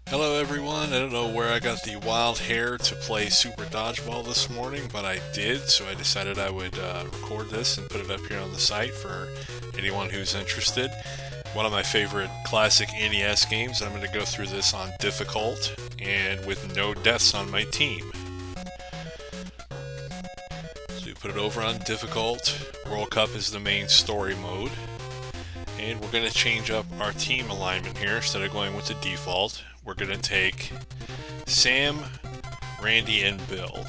Hello everyone, I don't know where I got the wild hair to play Super Dodgeball this morning, but I did, so I decided I would record this and put it up here on the site for anyone who's interested. One of my favorite classic NES games. I'm going to go through this on difficult and with no deaths on my team. So we put it over on difficult. World Cup is the main story mode. And we're going to change up our team alignment here. Instead of going with the default, we're going to take Sam, Randy, and Bill.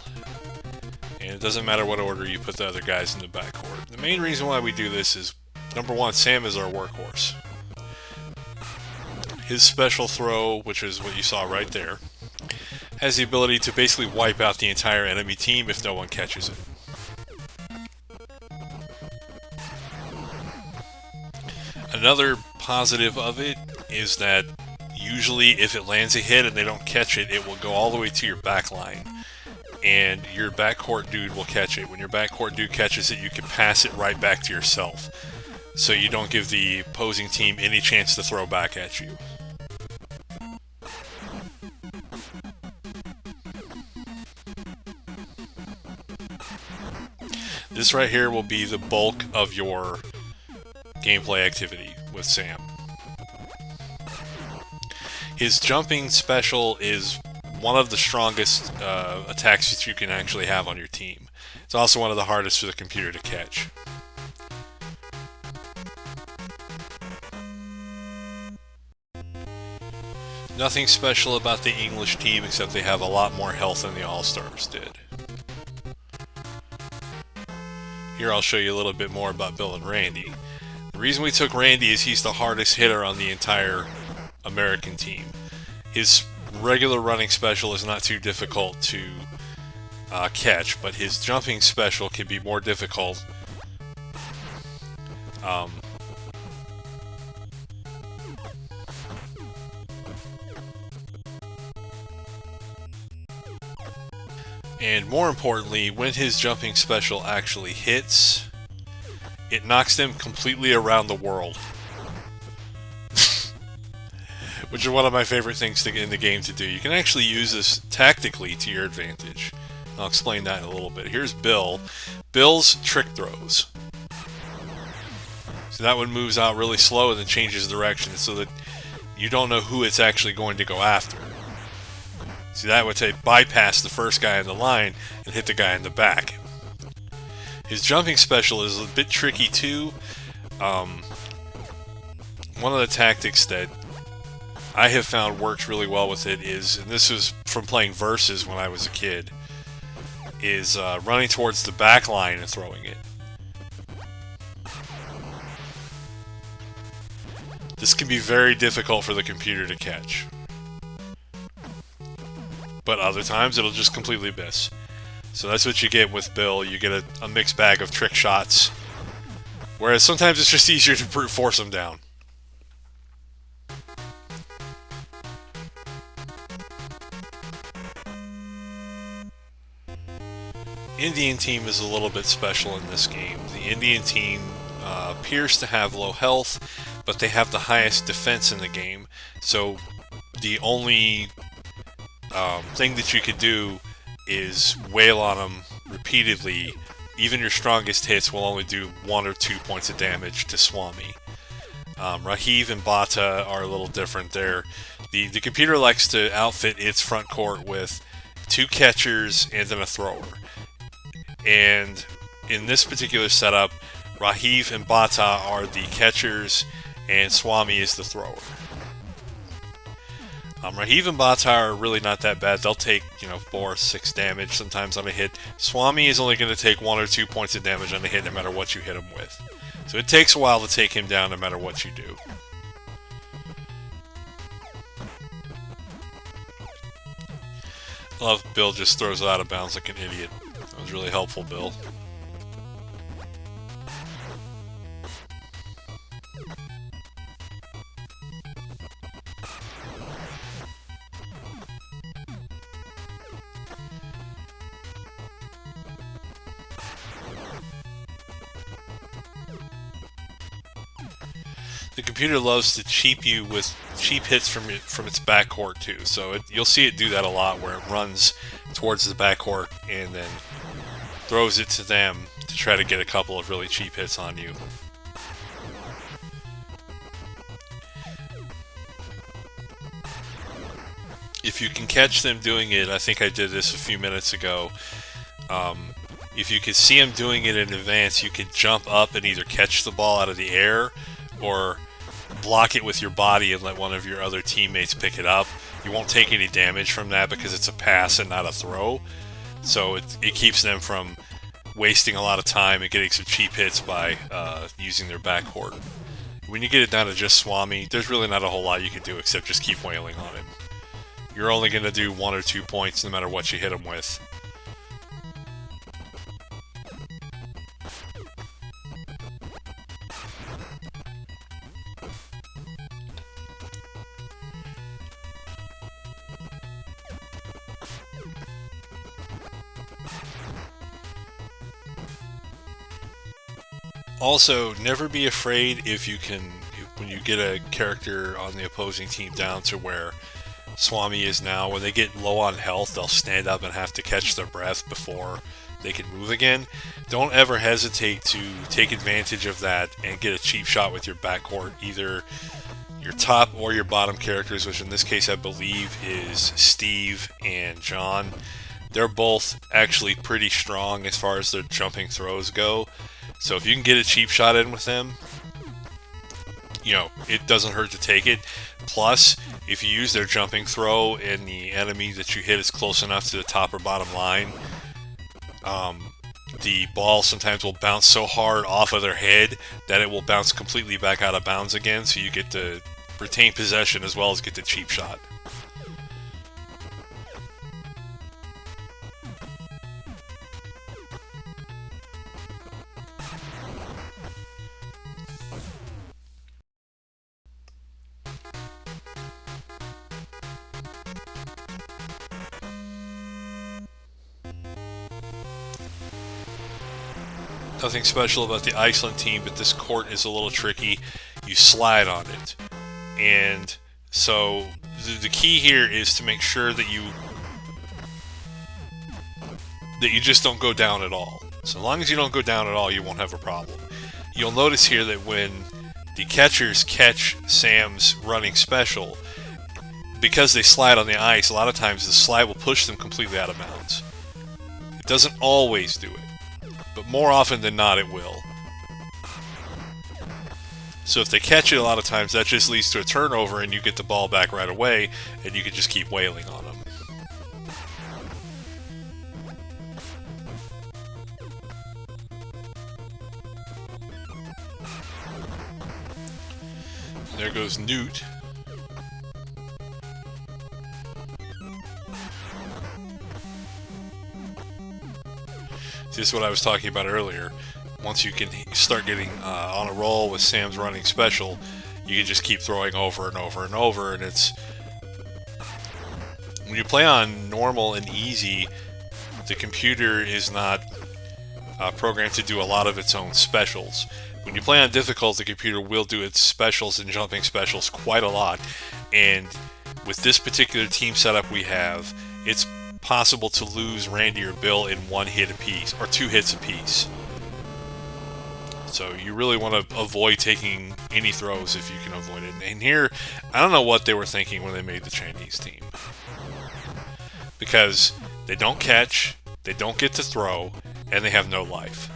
And it doesn't matter what order you put the other guys in the backcourt. The main reason why we do this is, number one, Sam is our workhorse. His special throw, which is what you saw right there, has the ability to basically wipe out the entire enemy team if no one catches it. Another positive of it is that usually if it lands a hit and they don't catch it, it will go all the way to your back line. And your backcourt dude will catch it. When your backcourt dude catches it, you can pass it right back to yourself. So you don't give the opposing team any chance to throw back at you. This right here will be the bulk of your gameplay activity with Sam. His jumping special is one of the strongest attacks that you can actually have on your team. It's also one of the hardest for the computer to catch. Nothing special about the English team except they have a lot more health than the All-Stars did. Here I'll show you a little bit more about Bill and Randy. The reason we took Randy is he's the hardest hitter on the entire American team. His regular running special is not too difficult to catch, but his jumping special can be more difficult. And more importantly, when his jumping special actually hits, it knocks them completely around the world. Which is one of my favorite things in the game to do. You can actually use this tactically to your advantage. I'll explain that in a little bit. Here's Bill. Bill's trick throws. So that one moves out really slow and then changes direction so that you don't know who it's actually going to go after. See, that would say bypass the first guy in the line and hit the guy in the back. His jumping special is a bit tricky too. One of the tactics that I have found works really well with it is, and this is from playing Versus when I was a kid, is running towards the back line and throwing it. This can be very difficult for the computer to catch. But other times it'll just completely miss. So that's what you get with Bill. You get a mixed bag of trick shots. Whereas sometimes it's just easier to brute force him down. Indian team is a little bit special in this game. The Indian team appears to have low health, but they have the highest defense in the game. So the only thing that you could do is wail on them repeatedly. Even your strongest hits will only do 1 or 2 points of damage to Swami. Rahiv and Bata are a little different there. The computer likes to outfit its front court with 2 catchers and then a thrower. And in this particular setup, Rahiv and Bata are the catchers and Swami is the thrower. Rahiv and Bata are really not that bad. They'll take, 4 or 6 damage sometimes on a hit. Swami is only going to take 1 or 2 points of damage on a hit no matter what you hit him with. So it takes a while to take him down no matter what you do. I love Bill just throws it out of bounds like an idiot. That was really helpful, Bill. The computer loves to cheap you with cheap hits from its backcourt too. So you'll see it do that a lot, where it runs towards the backcourt and then throws it to them to try to get a couple of really cheap hits on you. If you can catch them doing it, I think I did this a few minutes ago. If you can see them doing it in advance, you can jump up and either catch the ball out of the air or block it with your body and let one of your other teammates pick it up. You won't take any damage from that because it's a pass and not a throw. So it keeps them from wasting a lot of time and getting some cheap hits by using their backcourt. When you get it down to just Swami, there's really not a whole lot you can do except just keep wailing on him. You're only going to do 1 or 2 points no matter what you hit him with. Also, never be afraid when you get a character on the opposing team down to where Swami is now, when they get low on health, they'll stand up and have to catch their breath before they can move again. Don't ever hesitate to take advantage of that and get a cheap shot with your backcourt, either your top or your bottom characters, which in this case I believe is Steve and John. They're both actually pretty strong as far as their jumping throws go. So if you can get a cheap shot in with them, it doesn't hurt to take it. Plus, if you use their jumping throw and the enemy that you hit is close enough to the top or bottom line, the ball sometimes will bounce so hard off of their head that it will bounce completely back out of bounds again, so you get to retain possession as well as get the cheap shot. Nothing special about the Iceland team, but this court is a little tricky. You slide on it. And so the key here is to make sure that you just don't go down at all. So long as you don't go down at all, you won't have a problem. You'll notice here that when the catchers catch Sam's running special, because they slide on the ice, a lot of times the slide will push them completely out of bounds. It doesn't always do it, but more often than not it will. So if they catch it a lot of times, that just leads to a turnover and you get the ball back right away and you can just keep wailing on them. There goes Newt. This is what I was talking about earlier. Once you can start getting on a roll with Sam's running special, you can just keep throwing over and over and over, and it's... When you play on normal and easy, the computer is not programmed to do a lot of its own specials. When you play on difficult, the computer will do its specials and jumping specials quite a lot, and with this particular team setup we have, it's possible to lose Randy or Bill in 1 hit apiece, or 2 hits apiece. So you really want to avoid taking any throws if you can avoid it. And here, I don't know what they were thinking when they made the Chinese team. Because they don't catch, they don't get to throw, and they have no life.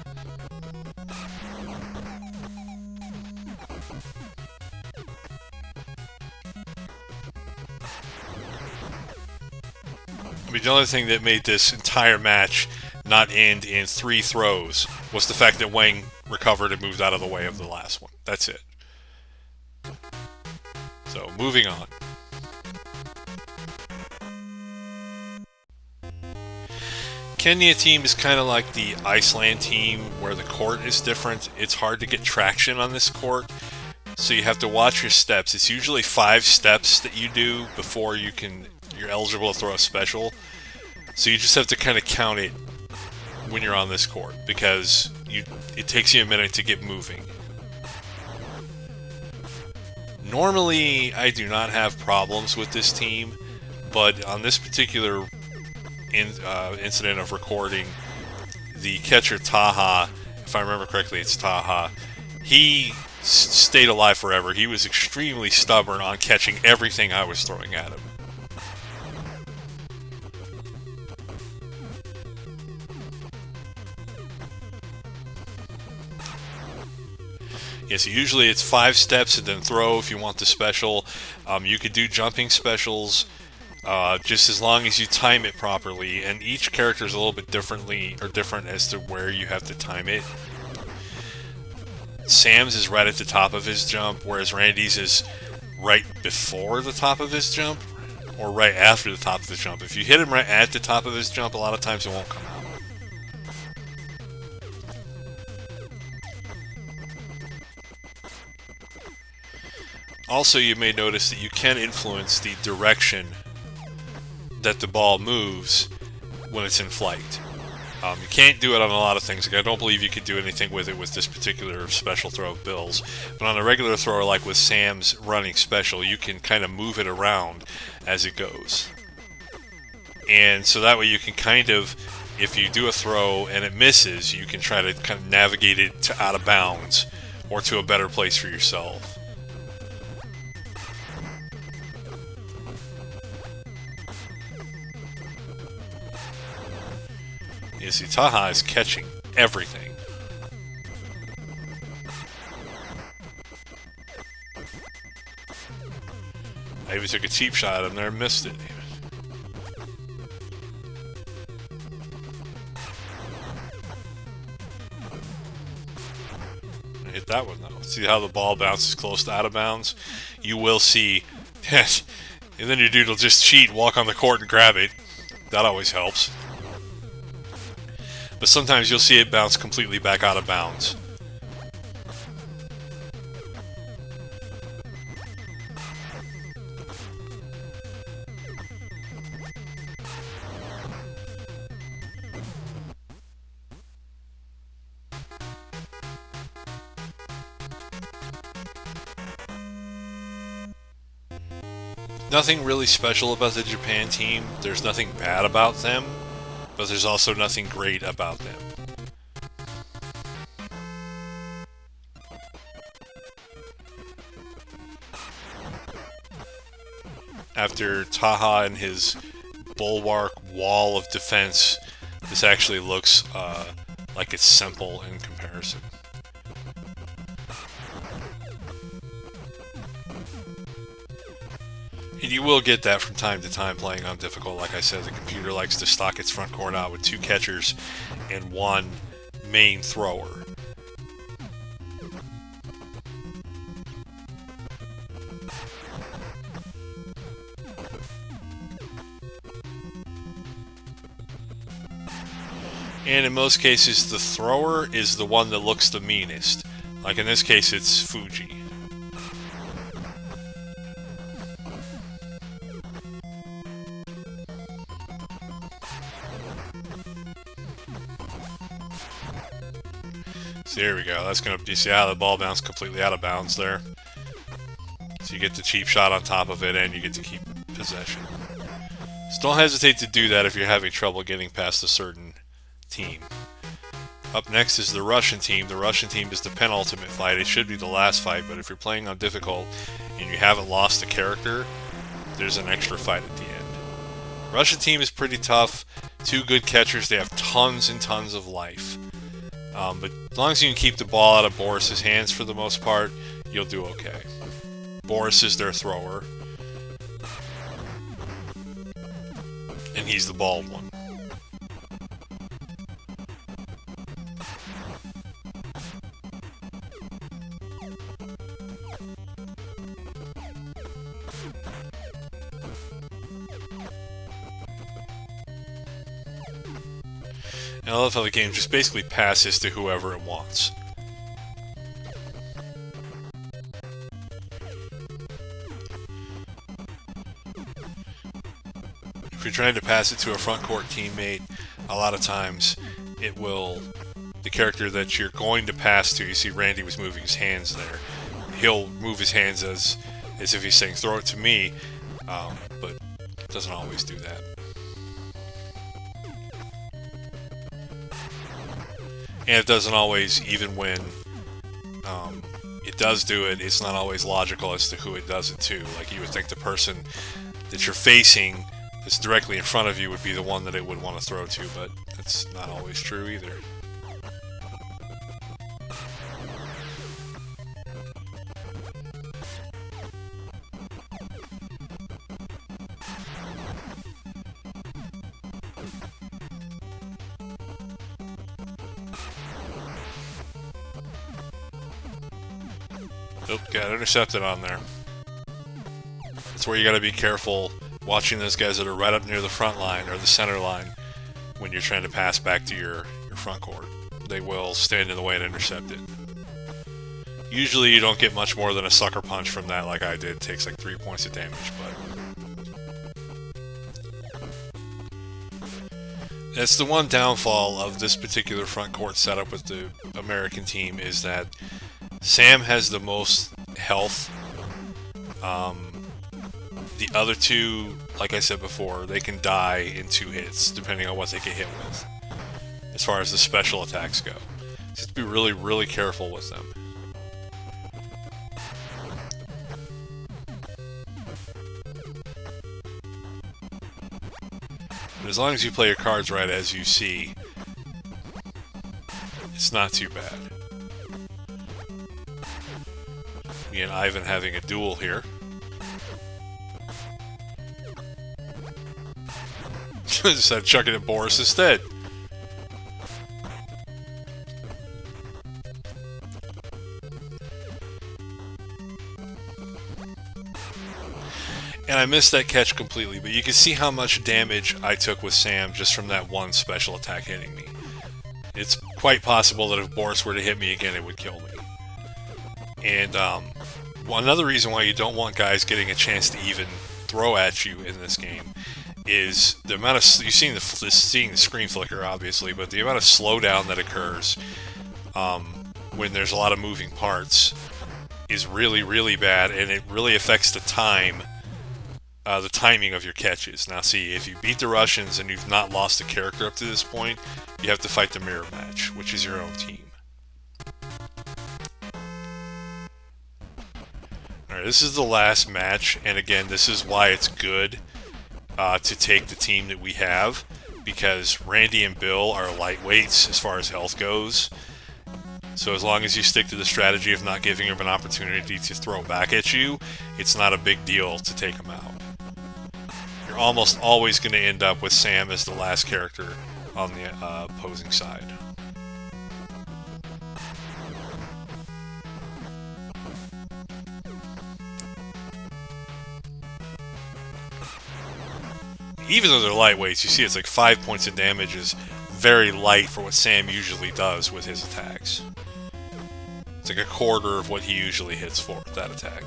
I mean, the only thing that made this entire match not end in 3 throws was the fact that Wang recovered and moved out of the way of the last one. That's it. So, moving on. Kenya team is kind of like the Iceland team, where the court is different. It's hard to get traction on this court, so you have to watch your steps. It's usually 5 steps that you do before you're eligible to throw a special. So you just have to kind of count it when you're on this court, because it takes you a minute to get moving. Normally, I do not have problems with this team, but on this particular incident of recording, the catcher Taha, if I remember correctly, it's Taha, he stayed alive forever. He was extremely stubborn on catching everything I was throwing at him. Yes, usually it's 5 steps and then throw if you want the special. You could do jumping specials just as long as you time it properly, and each character is a little bit different as to where you have to time it. Sam's is right at the top of his jump, whereas Randy's is right before the top of his jump, or right after the top of the jump. If you hit him right at the top of his jump, a lot of times it won't come out. Also, you may notice that you can influence the direction that the ball moves when it's in flight. You can't do it on a lot of things. Like, I don't believe you could do anything with it with this particular special throw of Bill's. But on a regular thrower, like with Sam's running special, you can kind of move it around as it goes. And so that way you can kind of, if you do a throw and it misses, you can try to kind of navigate it to out of bounds or to a better place for yourself. You see, Taha is catching everything. I even took a cheap shot at him there and missed it. I hit that one though. See how the ball bounces close to out of bounds? You will see that. And then your dude will just cheat, walk on the court and grab it. That always helps. But sometimes you'll see it bounce completely back out of bounds. Nothing really special about the Japan team. There's nothing bad about them, but there's also nothing great about them. After Taha and his bulwark wall of defense, this actually looks like it's simple in comparison. And you will get that from time to time playing on difficult. Like I said, the computer likes to stock its front court out with 2 catchers and 1 main thrower. And in most cases, the thrower is the one that looks the meanest. Like in this case, it's Fuji. So there we go. That's gonna, you see how the ball bounced completely out of bounds there? So you get the cheap shot on top of it, and you get to keep possession. So don't hesitate to do that if you're having trouble getting past a certain team. Up next is the Russian team. The Russian team is the penultimate fight. It should be the last fight, but if you're playing on difficult and you haven't lost a character, there's an extra fight at the end. Russian team is pretty tough. 2 good catchers. They have tons and tons of life. But as long as you can keep the ball out of Boris's hands for the most part, you'll do okay. Boris is their thrower. And he's the bald one. And I love how the game just basically passes to whoever it wants. If you're trying to pass it to a front court teammate, a lot of times it will, the character that you're going to pass to, you see Randy was moving his hands there. He'll move his hands as as if he's saying, throw it to me, but it doesn't always do that. And it doesn't always, even when it does do it, it's not always logical as to who it does it to. Like, you would think the person that you're facing that's directly in front of you would be the one that it would want to throw to, but that's not always true either. Oop, got intercepted on there. That's where you gotta be careful watching those guys that are right up near the front line or the center line when you're trying to pass back to your front court. They will stand in the way and intercept it. Usually you don't get much more than a sucker punch from that like I did. It takes like 3 points of damage, but that's the one downfall of this particular front court setup with the American team, is that Sam has the most health. The other two, like I said before, they can die in 2 hits, depending on what they get hit with, as far as the special attacks go. So you have to be really, really careful with them. But as long as you play your cards right, as you see, it's not too bad. Me and Ivan having a duel here. Just had chucking at Boris instead. And I missed that catch completely, but you can see how much damage I took with Sam just from that one special attack hitting me. It's quite possible that if Boris were to hit me again, it would kill me. And another reason why you don't want guys getting a chance to even throw at you in this game is the amount of, you've seen seeing the screen flicker, obviously, but the amount of slowdown that occurs when there's a lot of moving parts is really, really bad, and it really affects the timing of your catches. Now, see, if you beat the Russians and you've not lost a character up to this point, you have to fight the mirror match, which is your own team. Alright, this is the last match, and again, this is why it's good to take the team that we have, because Randy and Bill are lightweights as far as health goes. So as long as you stick to the strategy of not giving them an opportunity to throw back at you, it's not a big deal to take them out. You're almost always going to end up with Sam as the last character on the opposing side. Even though they're lightweights, you see it's like 5 points of damage is very light for what Sam usually does with his attacks. It's like a quarter of what he usually hits for with that attack.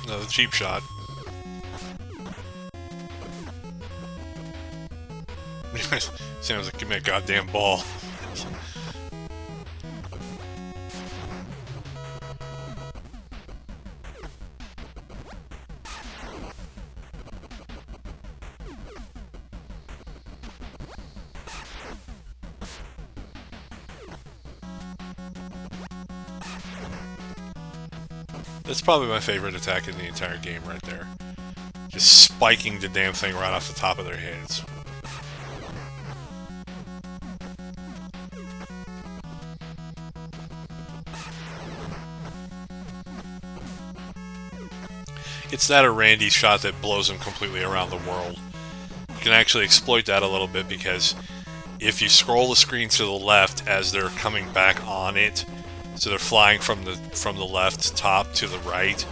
Another cheap shot. Sounds like, give me a goddamn ball. That's probably my favorite attack in the entire game right there. Just spiking the damn thing right off the top of their heads. It's that or Randy's shot that blows him completely around the world. You can actually exploit that a little bit, because if you scroll the screen to the left as they're coming back on it, so they're flying from the left top to the right,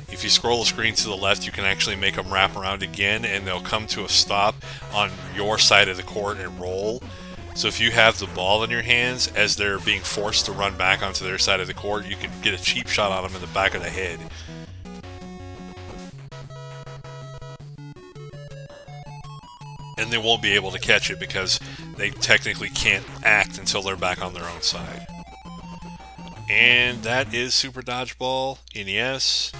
If you scroll the screen to the left, you can actually make them wrap around again, and they'll come to a stop on your side of the court and roll. So if you have the ball in your hands as they're being forced to run back onto their side of the court, you can get a cheap shot on them in the back of the head. And they won't be able to catch it because they technically can't act until they're back on their own side. And that is Super Dodgeball NES.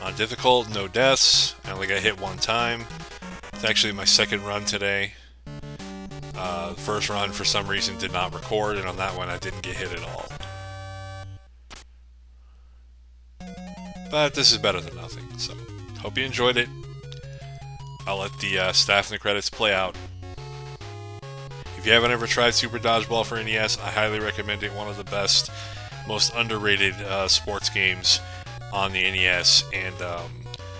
On difficult, no deaths. I only got hit one time. It's actually my second run today. The first run, for some reason, did not record, and on that one, I didn't get hit at all. But this is better than nothing, so hope you enjoyed it. I'll let the staff in the credits play out. If you haven't ever tried Super Dodgeball for NES, I highly recommend it. One of the best, most underrated sports games on the NES, and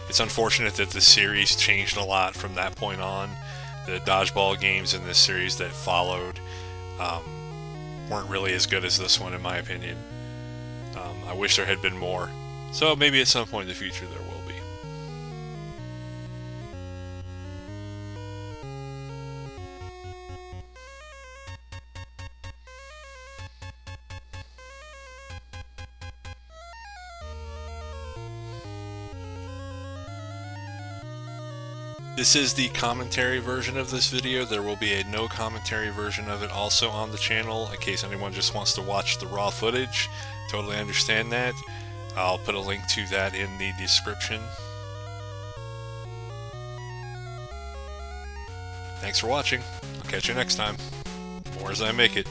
it's unfortunate that the series changed a lot from that point on. The dodgeball games in this series that followed weren't really as good as this one, in my opinion. I wish there had been more. So maybe at some point in the future there will be. This is the commentary version of this video. There will be a no commentary version of it also on the channel in case anyone just wants to watch the raw footage. Totally understand that. I'll put a link to that in the description. Thanks for watching. I'll catch you next time. More as I make it.